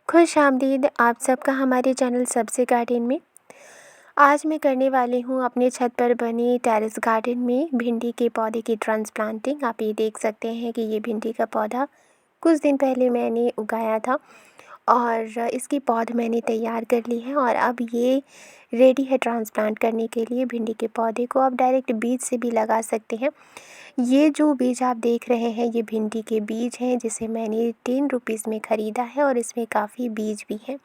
खुश आमदीद आप सबका हमारे चैनल सब्ज़ी गार्डन में। आज मैं करने वाली हूँ अपने छत पर बने टेरेस गार्डन में भिंडी के पौधे की ट्रांसप्लांटिंग। आप ये देख सकते हैं कि ये भिंडी का पौधा कुछ दिन पहले मैंने उगाया था और इसकी पौध मैंने तैयार कर ली है और अब ये रेडी है ट्रांसप्लांट करने के लिए। भिंडी के पौधे को आप डायरेक्ट बीज से भी लगा सकते हैं। ये जो बीज आप देख रहे हैं ये भिंडी के बीज हैं, जिसे मैंने 10 रुपीज़ में ख़रीदा है और इसमें काफ़ी बीज भी हैं।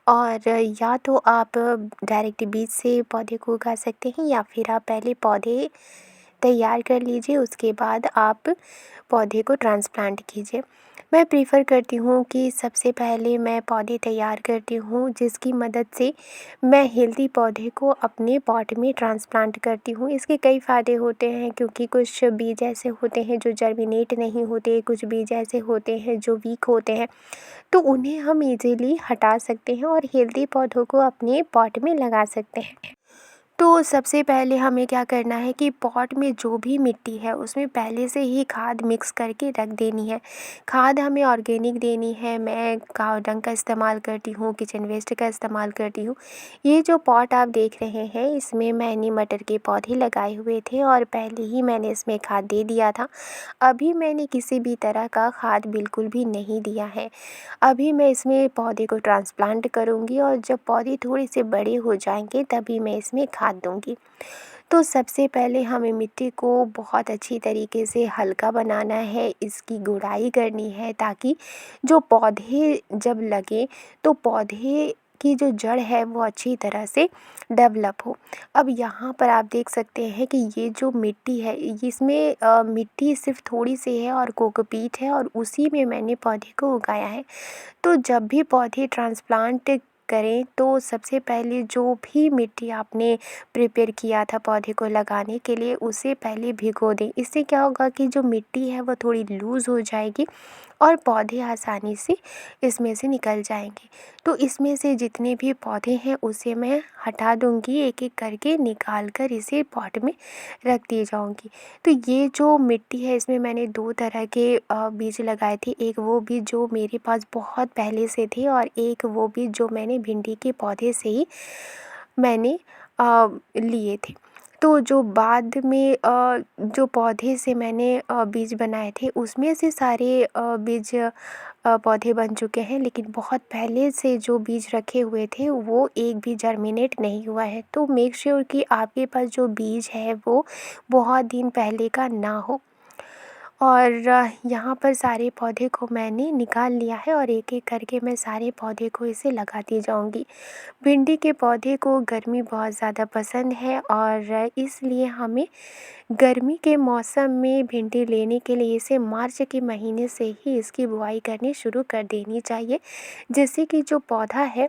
और या तो आप डायरेक्ट बीज से पौधे को उगा सकते हैं या फिर आप पहले पौधे तैयार कर लीजिए, उसके बाद आप पौधे को ट्रांसप्लांट कीजिए। मैं प्रेफ़र करती हूँ कि सबसे पहले मैं पौधे तैयार करती हूँ, जिसकी मदद से मैं हेल्दी पौधे को अपने पॉट में ट्रांसप्लांट करती हूँ। इसके कई फ़ायदे होते हैं, क्योंकि कुछ बीज ऐसे होते हैं जो जर्मिनेट नहीं होते, कुछ बीज ऐसे होते हैं जो वीक होते हैं, तो उन्हें हम ईज़िली हटा सकते हैं और हेल्दी पौधों को अपने पॉट में लगा सकते हैं। तो सबसे पहले हमें क्या करना है कि पॉट में जो भी मिट्टी है उसमें पहले से ही खाद मिक्स करके रख देनी है। खाद हमें ऑर्गेनिक देनी है। मैं काव डंग का इस्तेमाल करती हूँ, किचन वेस्ट का इस्तेमाल करती हूँ। ये जो पॉट आप देख रहे हैं इसमें मैंने मटर के पौधे लगाए हुए थे और पहले ही मैंने इसमें खाद दे दिया था। अभी मैंने किसी भी तरह का खाद बिल्कुल भी नहीं दिया है। अभी मैं इसमें पौधे को ट्रांसप्लांट करूँगी और जब पौधे थोड़े से बड़े हो जाएंगे तभी मैं इसमें खाद दूँगी। तो सबसे पहले हमें मिट्टी को बहुत अच्छी तरीके से हल्का बनाना है, इसकी गुड़ाई करनी है, ताकि जो पौधे जब लगे तो पौधे की जो जड़ है वो अच्छी तरह से डेवलप हो। अब यहाँ पर आप देख सकते हैं कि ये जो मिट्टी है इसमें मिट्टी सिर्फ थोड़ी सी है और कोकोपीट है और उसी में मैंने पौधे को उगाया है। तो जब भी पौधे ट्रांसप्लांट करें तो सबसे पहले जो भी मिट्टी आपने प्रिपेयर किया था पौधे को लगाने के लिए उसे पहले भिगो दें। इससे क्या होगा कि जो मिट्टी है वो थोड़ी लूज़ हो जाएगी और पौधे आसानी से इसमें से निकल जाएंगे। तो इसमें से जितने भी पौधे हैं उसे मैं हटा दूंगी, एक एक करके निकाल कर इसे पॉट में रख दी जाऊंगी। तो ये जो मिट्टी है इसमें मैंने 2 तरह के बीज लगाए थे। एक वो बीज जो मेरे पास बहुत पहले से थे और एक वो बीज जो मैंने भिंडी के पौधे से ही मैंने लिए थे। तो जो बाद में जो पौधे से मैंने बीज बनाए थे उसमें से सारे बीज पौधे बन चुके हैं, लेकिन बहुत पहले से जो बीज रखे हुए थे वो एक भी जर्मिनेट नहीं हुआ है। तो मेक श्योर कि आपके पास जो बीज है वो बहुत दिन पहले का ना हो। और यहाँ पर सारे पौधे को मैंने निकाल लिया है और एक एक करके मैं सारे पौधे को इसे लगाती जाऊँगी। भिंडी के पौधे को गर्मी बहुत ज़्यादा पसंद है और इसलिए हमें गर्मी के मौसम में भिंडी लेने के लिए इसे मार्च के महीने से ही इसकी बुआई करनी शुरू कर देनी चाहिए, जिससे कि जो पौधा है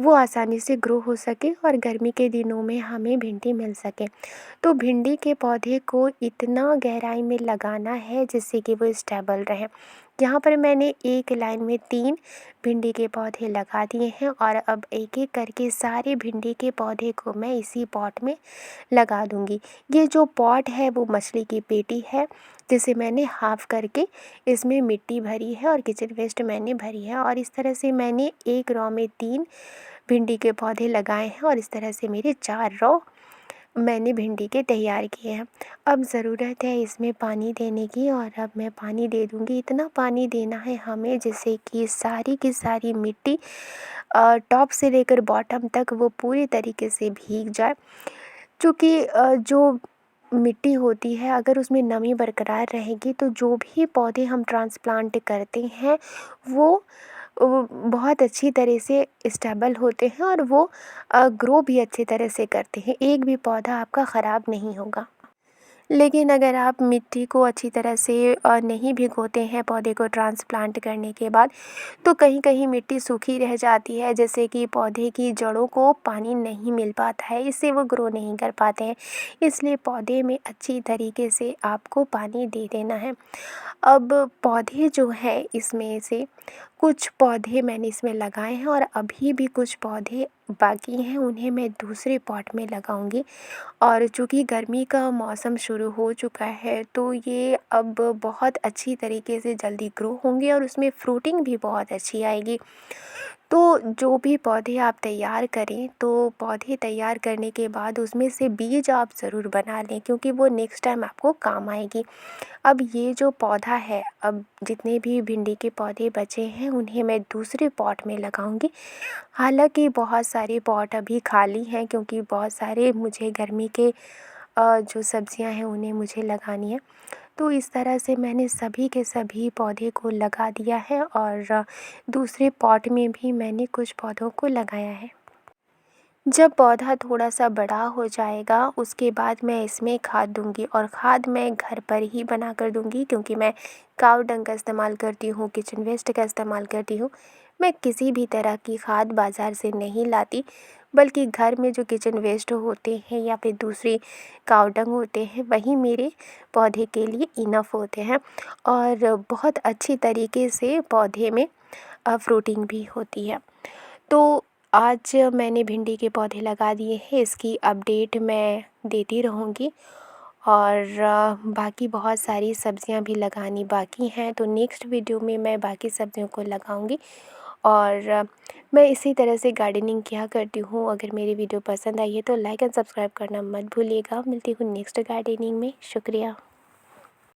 वो आसानी से ग्रो हो सके और गर्मी के दिनों में हमें भिंडी मिल सके। तो भिंडी के पौधे को इतना गहराई में लगाना है जिससे कि वो स्टेबल रहें। यहाँ पर मैंने एक लाइन में 3 भिंडी के पौधे लगा दिए हैं और अब एक एक करके सारे भिंडी के पौधे को मैं इसी पॉट में लगा दूँगी। ये जो पॉट है वो मछली की पेटी है, जिसे मैंने हाफ़ करके इसमें मिट्टी भरी है और किचन वेस्ट मैंने भरी है और इस तरह से मैंने एक रॉ में 3 भिंडी के पौधे लगाए हैं और इस तरह से मेरे 4 रॉ मैंने भिंडी के तैयार किए हैं। अब ज़रूरत है इसमें पानी देने की और अब मैं पानी दे दूँगी। इतना पानी देना है हमें जिससे कि सारी की सारी मिट्टी टॉप से लेकर बॉटम तक वो पूरी तरीके से भीग जाए। चूँकि जो मिट्टी होती है अगर उसमें नमी बरकरार रहेगी तो जो भी पौधे हम ट्रांसप्लांट करते हैं वो बहुत अच्छी तरह से स्टेबल होते हैं और वो ग्रो भी अच्छी तरह से करते हैं। एक भी पौधा आपका ख़राब नहीं होगा। लेकिन अगर आप मिट्टी को अच्छी तरह से नहीं भिगोते हैं पौधे को ट्रांसप्लांट करने के बाद, तो कहीं-कहीं मिट्टी सूखी रह जाती है, जैसे कि पौधे की जड़ों को पानी नहीं मिल पाता है, इससे वो ग्रो नहीं कर पाते हैं। इसलिए पौधे में अच्छी तरीके से आपको पानी दे देना है। अब पौधे जो हैं इसमें से कुछ पौधे मैंने इसमें लगाए हैं और अभी भी कुछ पौधे बाकी हैं, उन्हें मैं दूसरे पॉट में लगाऊंगी। और चूँकि गर्मी का मौसम शुरू हो चुका है तो ये अब बहुत अच्छी तरीके से जल्दी ग्रो होंगे और उसमें फ्रूटिंग भी बहुत अच्छी आएगी। तो जो भी पौधे आप तैयार करें, तो पौधे तैयार करने के बाद उसमें से बीज आप ज़रूर बना लें, क्योंकि वो नेक्स्ट टाइम आपको काम आएगी। अब ये जो पौधा है, अब जितने भी भिंडी के पौधे बचे हैं उन्हें मैं दूसरे पॉट में लगाऊंगी। हालांकि बहुत सारे पॉट अभी खाली हैं, क्योंकि बहुत सारे मुझे गर्मी के जो सब्जियां हैं उन्हें मुझे लगानी है। तो इस तरह से मैंने सभी के सभी पौधे को लगा दिया है, और दूसरे पॉट में भी मैंने कुछ पौधों को लगाया है। जब पौधा थोड़ा सा बड़ा हो जाएगा उसके बाद मैं इसमें खाद दूंगी, और खाद मैं घर पर ही बना कर दूंगी, क्योंकि मैं काव डंग का इस्तेमाल करती हूँ, किचन वेस्ट का इस्तेमाल करती हूँ। मैं किसी भी तरह की खाद बाज़ार से नहीं लाती, बल्कि घर में जो किचन वेस्ट होते हैं या फिर दूसरी काव डंग होते हैं वही मेरे पौधे के लिए इनफ होते हैं, और बहुत अच्छी तरीके से पौधे में फ्रूटिंग भी होती है। तो आज मैंने भिंडी के पौधे लगा दिए हैं, इसकी अपडेट मैं देती रहूँगी, और बाकी बहुत सारी सब्जियां भी लगानी बाकी हैं, तो नेक्स्ट वीडियो में मैं बाकी सब्जियों को लगाऊंगी। और मैं इसी तरह से गार्डनिंग किया करती हूँ। अगर मेरी वीडियो पसंद आई है तो लाइक एंड सब्सक्राइब करना मत भूलिएगा। मिलती हूँ नेक्स्ट गार्डनिंग में। शुक्रिया।